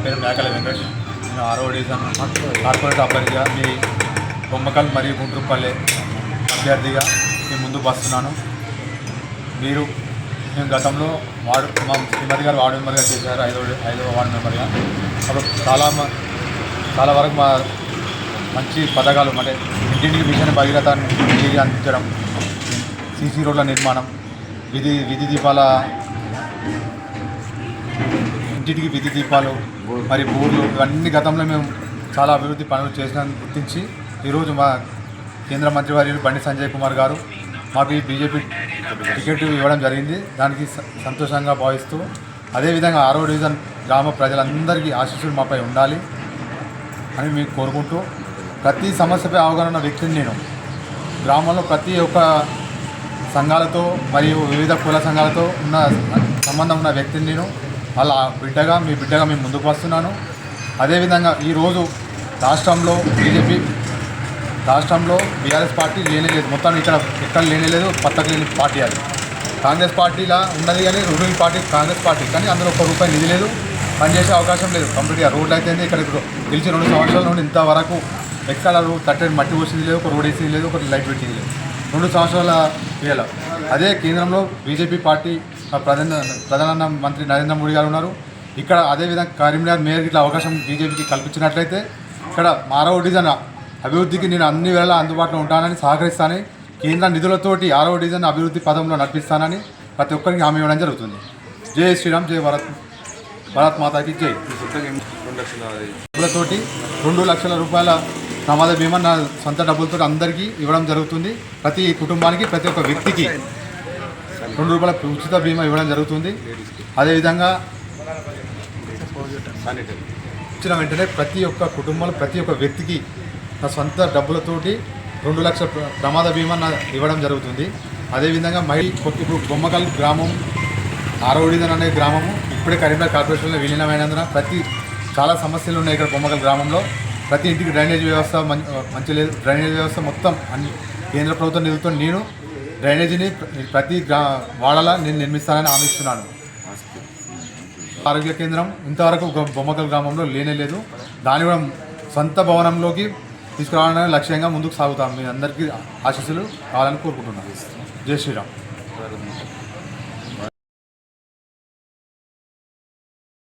పేరు మేకల వెంకటేష్. నేను 6వ డివిజన్ కార్పొరేట్ అభ్యర్థిగా మీ బొమ్మకల్ మరియు గుండ్రుపల్లె అభ్యర్థిగా మీ ముందుకు వస్తున్నాను. మేము గతంలో మా శ్రీమతి గారు వార్డు మెంబర్గా చేశారు, ఐదవ వార్డు మెంబర్గా. అప్పుడు చాలా వరకు మా మంచి పథకాలు అంటే ఇంటింటికి మిషన్ భగీరథ నీరు అందించడం, సీసీ రోడ్ల నిర్మాణం, విధి దీపాల ఇంటింటికి విధి దీపాలు మరియు బోర్లు, ఇవన్నీ గతంలో మేము చాలా అభివృద్ధి పనులు చేసినాన్ని గుర్తించి ఈరోజు మా కేంద్ర మంత్రివర్యులు బండి సంజయ్ కుమార్ గారు మాకు ఈ బీజేపీ టికెట్ ఇవ్వడం జరిగింది. దానికి సంతోషంగా భావిస్తూ అదేవిధంగా 6వ డివిజన్ గ్రామ ప్రజలందరికీ ఆశీస్సులు మాపై ఉండాలి అని మీకు కోరుకుంటూ, ప్రతి సమస్యపై అవగాహన ఉన్న వ్యక్తిని నేను. గ్రామంలో ప్రతి ఒక్క సంఘాలతో మరియు వివిధ కుల సంఘాలతో ఉన్న సంబంధం ఉన్న వ్యక్తిని నేను. వాళ్ళ మీ బిడ్డగా మేము ముందుకు వస్తున్నాను. అదేవిధంగా ఈరోజు రాష్ట్రంలో బీఆర్ఎస్ పార్టీ లేనేలేదు, మొత్తం ఎక్కడ లేనేలేదు, పత్తకు లేని పార్టీ అది. కాంగ్రెస్ పార్టీలా ఉన్నది కానీ రూలింగ్ పార్టీ కాంగ్రెస్ పార్టీ, కానీ అందులో ₹1 నిధి లేదు, పనిచేసే అవకాశం లేదు. కంప్లీట్గా రోడ్లు అయితే ఇక్కడ గెలిచి 2 సంవత్సరాల నుండి ఇంతవరకు ఎక్కడ కట్టెడ్ మట్టి పోసింది లేదు, ఒక రోడ్ వేసింది లేదు, ఒక లైట్ పెట్టింది లేదు. 2 సంవత్సరాల వేళ అదే కేంద్రంలో బీజేపీ పార్టీ ప్రధాన మంత్రి నరేంద్ర మోడీ గారు ఉన్నారు. ఇక్కడ అదేవిధంగా కరీంనగర్ మేయర్కి ఇట్లా అవకాశం బీజేపీకి కల్పించినట్లయితే ఇక్కడ 6వ డివిజన్ అభివృద్ధికి నేను అన్ని వేళ అందుబాటులో ఉంటానని, సహకరిస్తానని, కేంద్ర నిధులతోటి 6వ డివిజన్ అభివృద్ధి పదంలో నడిపిస్తానని ప్రతి ఒక్కరికి హామీ ఇవ్వడం జరుగుతుంది. జై శ్రీరామ్, జై భారత్ మాతాకి జై. డబ్బులతోటి ₹2 లక్షల ప్రమాద బీమా నా సొంత డబ్బులతో అందరికీ ఇవ్వడం జరుగుతుంది. ప్రతి కుటుంబానికి ప్రతి ఒక్క వ్యక్తికి ₹2 ఉచిత బీమా ఇవ్వడం జరుగుతుంది. అదేవిధంగా ఇచ్చిన వెంటనే ప్రతి ఒక్క కుటుంబంలో ప్రతి ఒక్క వ్యక్తికి నా సొంత డబ్బులతోటి ₹2 లక్షల ప్రమాద బీమా ఇవ్వడం జరుగుతుంది. అదేవిధంగా ఇప్పుడు బొమ్మకల్ గ్రామం 6వ డివిజన్ అనే గ్రామము ఇప్పుడే కరీంనగర్ కార్పొరేషన్లో విలీనమైనందున చాలా సమస్యలు ఉన్నాయి ఇక్కడ బొమ్మకల్ గ్రామంలో. ప్రతి ఇంటికి డ్రైనేజ్ వ్యవస్థ మంచి లేదు. డ్రైనేజ్ వ్యవస్థ మొత్తం అన్ని కేంద్ర ప్రభుత్వం నిధులతో నేను డ్రైనేజీని ప్రతి వాడలా నేను నిర్మిస్తానని హామీ ఇస్తున్నాను. ఆరోగ్య కేంద్రం ఇంతవరకు బొమ్మకల్ గ్రామంలో లేనేలేదు. దాన్ని కూడా సొంత భవనంలోకి తీసుకురావాలనే లక్ష్యంగా ముందుకు సాగుతాం. మీ అందరికీ ఆశీస్సులు కావాలని కోరుకుంటున్నాను. జై శ్రీరామ్.